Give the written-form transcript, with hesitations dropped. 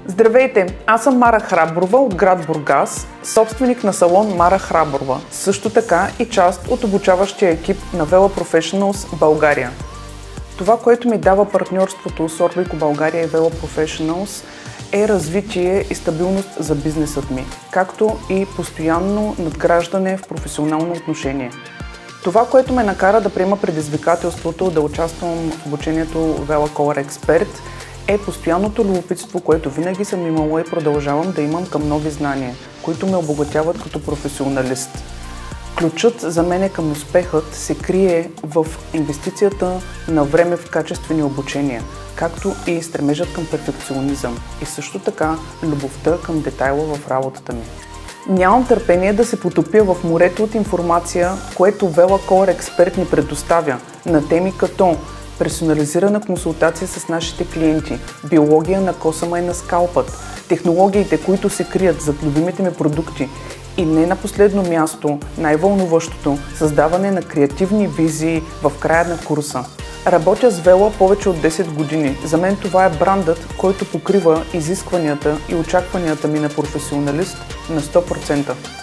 Здравейте! Аз съм Мара Храброва от град Бургас, собственик на салон Мара Храброва, също така и част от обучаващия екип на Vela Professionals България. Това, което ми дава партньорството с Orbico България и Vela Professionals е развитие и стабилност за бизнесът ми, както и постоянно надграждане в професионално отношение. Това, което ме накара да приема предизвикателството да участвам в обучението Vela Color Expert, е постоянното любопитство, което винаги съм имала и продължавам да имам към нови знания, които ме обогатяват като професионалист. Ключът за мен към успехът се крие в инвестицията на време в качествени обучения, както и стремежът към перфекционизъм и също така любовта към детайла в работата ми. Нямам търпение да се потопя в морето от информация, което Vela Color Expert ни предоставя на теми като персонализирана консултация с нашите клиенти, биология на косама и на скалпът, технологиите, които се крият зад любимите ми продукти и не на последно място, най-вълнуващото, създаване на креативни визии в края на курса. Работя с Vela повече от 10 години. За мен това е брандът, който покрива изискванията и очакванията ми на професионалист на 100%.